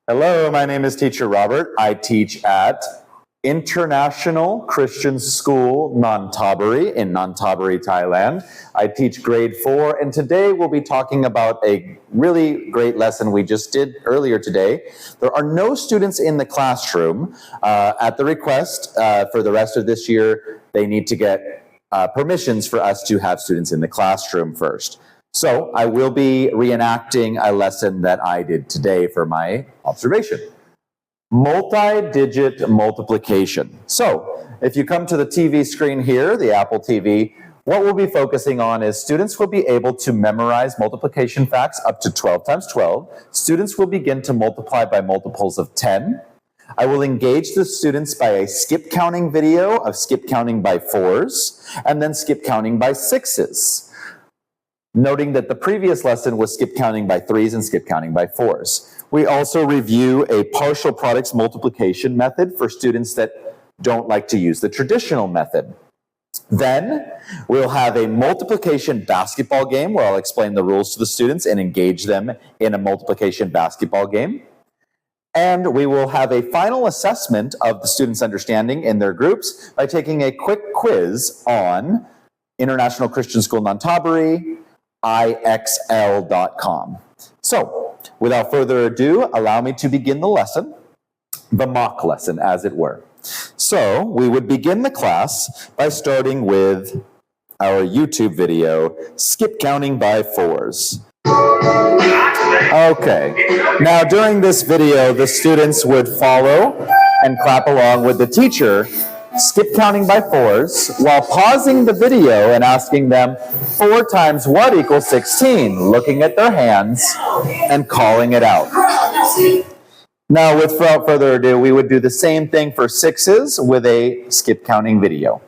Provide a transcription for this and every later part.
Hello, my name is Teacher Robert. I teach at International Christian School, Nonthaburi in Nonthaburi, Thailand. I teach grade 4, and today we'll be talking about a really great lesson we just did earlier today. There are no students in the classroom. At the request for the rest of this year, they need to get permissions for us to have students in the classroom first. So I will be reenacting a lesson that I did today for my observation. Multi-digit multiplication. So if you come to the TV screen here, the Apple TV, what we'll be focusing on is students will be able to memorize multiplication facts up to 12 times 12. Students will begin to multiply by multiples of 10. I will engage the students by a skip counting video of skip counting by 4s and then skip counting by 6s. Noting that the previous lesson was skip counting by 3s and skip counting by 4s. We also review a partial products multiplication method for students that don't like to use the traditional method. Then we'll have a multiplication basketball game where I'll explain the rules to the students and engage them in a multiplication basketball game. And we will have a final assessment of the students' understanding in their groups by taking a quick quiz on International Christian School Nonthaburi, IXL.com. So, without further ado, allow me to begin the lesson, the mock lesson, as it were. So, we would begin the class by starting with our YouTube video, Skip Counting by 4s. Okay, now during this video, the students would follow and clap along with the teacher, skip counting by 4s, while pausing the video and asking them 4 times what equals 16, looking at their hands and calling it out. Now, without further ado, we would do the same thing for 6s with a skip counting video.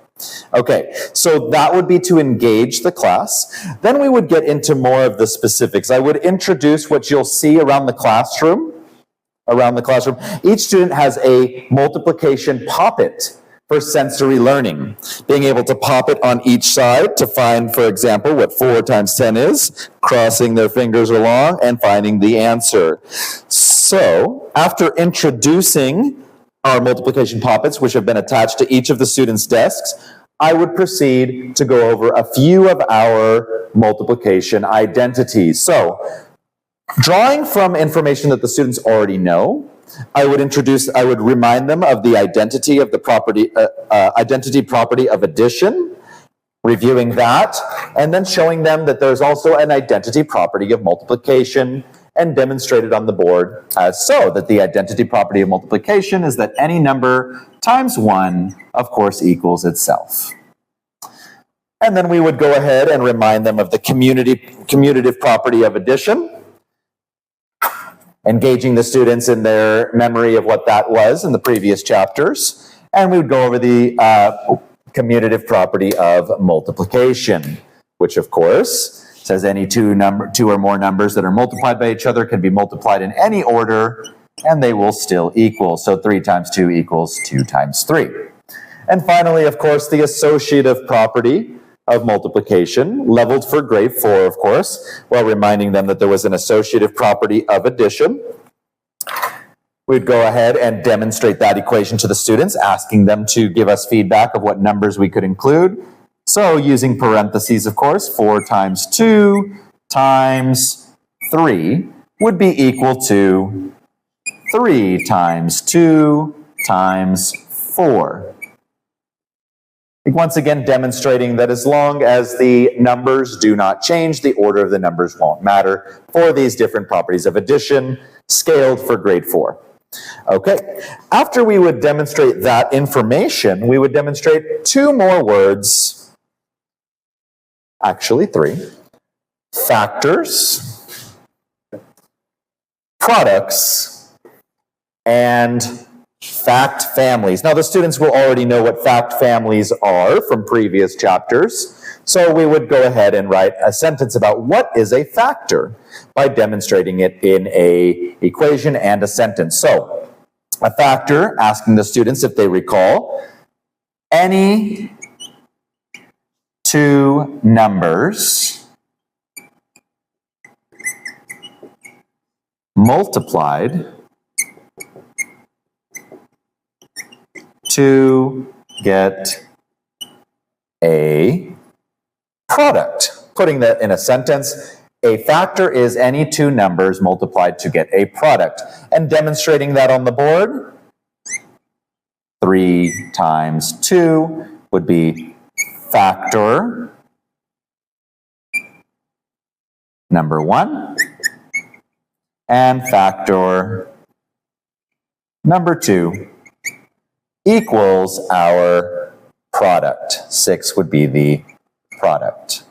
Okay, so that would be to engage the class. Then we would get into more of the specifics. I would introduce what you'll see around the classroom. Each student has a multiplication pop-it for sensory learning, being able to pop it on each side to find, for example, what 4 times 10 is, crossing their fingers along and finding the answer. So, after introducing our multiplication pop-its, which have been attached to each of the students' desks, I would proceed to go over a few of our multiplication identities. So, drawing from information that the students already know, I would remind them of the identity of the property, identity property of addition, reviewing that, and then showing them that there's also an identity property of multiplication and demonstrated on the board as so, that the identity property of multiplication is that any number times 1, of course, equals itself. And then we would go ahead and remind them of the commutative property of addition, engaging the students in their memory of what that was in the previous chapters. And we would go over the commutative property of multiplication, which of course says any two or more numbers that are multiplied by each other can be multiplied in any order and they will still equal. So 3 times 2 equals 2 times 3. And finally, of course, the associative property of multiplication, leveled for grade 4, of course, while reminding them that there was an associative property of addition. We'd go ahead and demonstrate that equation to the students, asking them to give us feedback of what numbers we could include. So using parentheses, of course, 4 times 2 times 3 would be equal to 3 times 2 times 4. Once again, demonstrating that as long as the numbers do not change, the order of the numbers won't matter for these different properties of addition, scaled for grade 4. Okay, after we would demonstrate that information, we would demonstrate 2 more words, actually 3, factors, products, and fact families. Now, the students will already know what fact families are from previous chapters, so we would go ahead and write a sentence about what is a factor by demonstrating it in an equation and a sentence. So, a factor, asking the students if they recall, any 2 numbers multiplied to get a product. Putting that in a sentence, a factor is any two numbers multiplied to get a product. And demonstrating that on the board, 3 times 2 would be factor number 1 and factor number 2 equals our product. 6 would be the product.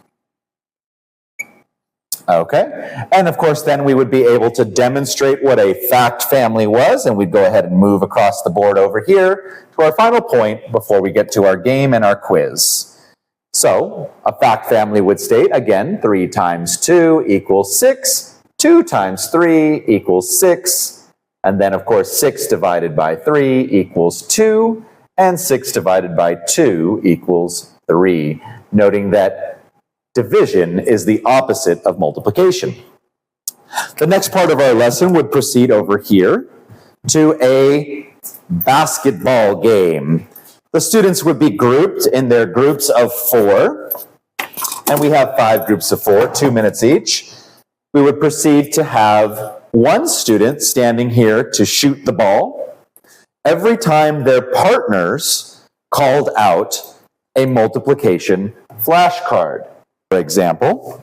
Okay, and of course then we would be able to demonstrate what a fact family was, and we'd go ahead and move across the board over here to our final point before we get to our game and our quiz. So a fact family would state, again, 3 times 2 equals 6, 2 times 3 equals 6, and then of course 6 divided by 3 equals 2, and 6 divided by 2 equals 3, noting that division is the opposite of multiplication. The next part of our lesson would proceed over here to a basketball game. The students would be grouped in their groups of 4, and we have 5 groups of 4, 2 minutes each. We would proceed to have one student standing here to shoot the ball every time their partners called out a multiplication flashcard. For example,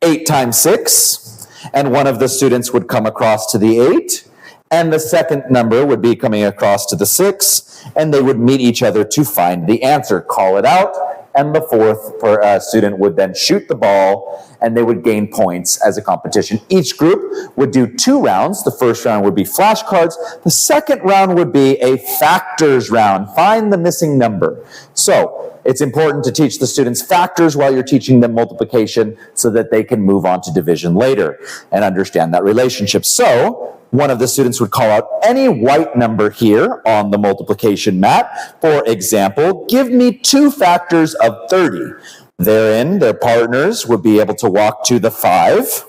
8 times 6, and one of the students would come across to the 8, and the second number would be coming across to the 6, and they would meet each other to find the answer, call it out, and the fourth student would then shoot the ball, and they would gain points as a competition. Each group would do 2 rounds. The first round would be flashcards. The second round would be a factors round. Find the missing number. So it's important to teach the students factors while you're teaching them multiplication so that they can move on to division later and understand that relationship. So one of the students would call out any white number here on the multiplication mat. For example, give me 2 factors of 30. Therein, their partners would be able to walk to the 5,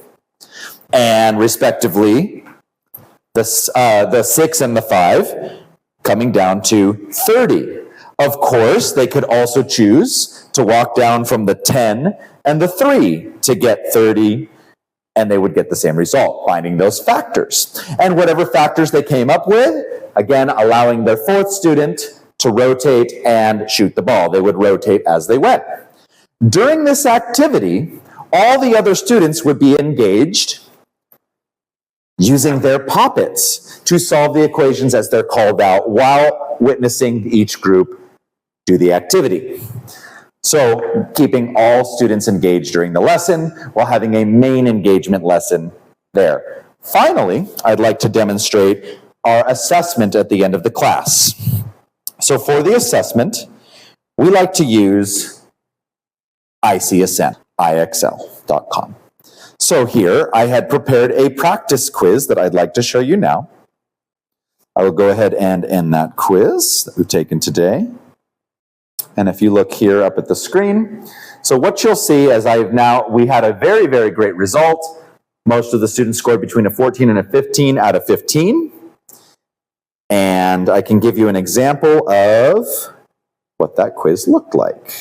and respectively, the 6 and the 5 coming down to 30. Of course, they could also choose to walk down from the 10 and the 3 to get 30, and they would get the same result, finding those factors. And whatever factors they came up with, again, allowing their fourth student to rotate and shoot the ball. They would rotate as they went. During this activity, all the other students would be engaged using their poppets to solve the equations as they're called out while witnessing each group do the activity. So keeping all students engaged during the lesson while having a main engagement lesson there. Finally, I'd like to demonstrate our assessment at the end of the class. So for the assessment, we like to use ICSN, IXL.com. So here I had prepared a practice quiz that I'd like to show you now. I will go ahead and end that quiz that we've taken today. And if you look here up at the screen, so what you'll see is we had a very, very great result. Most of the students scored between a 14 and a 15 out of 15. And I can give you an example of what that quiz looked like.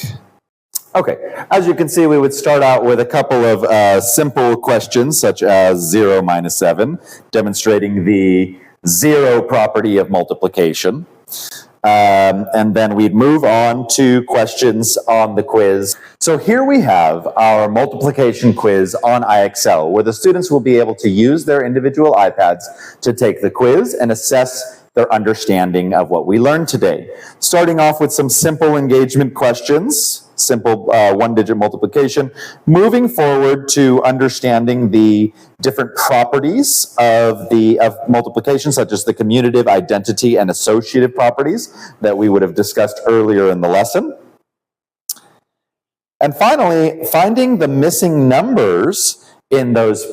Okay, as you can see, we would start out with a couple of simple questions, such as 0 minus 7, demonstrating the 0 property of multiplication. And then we'd move on to questions on the quiz. So here we have our multiplication quiz on IXL, where the students will be able to use their individual iPads to take the quiz and assess their understanding of what we learned today. Starting off with some simple engagement questions, simple one-digit multiplication, moving forward to understanding the different properties of multiplication, such as the commutative, identity, and associative properties that we would have discussed earlier in the lesson. And finally, finding the missing numbers in those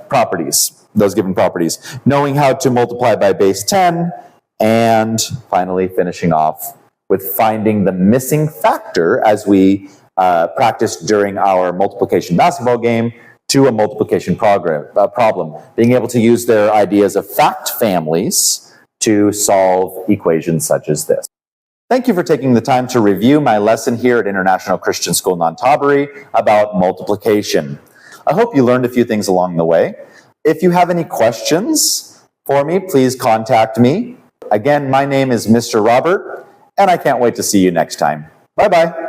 properties, those given properties, knowing how to multiply by base 10, and finally finishing off with finding the missing factor as we practiced during our multiplication basketball game to a multiplication problem. Being able to use their ideas of fact families to solve equations such as this. Thank you for taking the time to review my lesson here at International Christian School Nonthaburi about multiplication. I hope you learned a few things along the way. If you have any questions for me, please contact me. Again, my name is Mr. Robert, and I can't wait to see you next time. Bye-bye.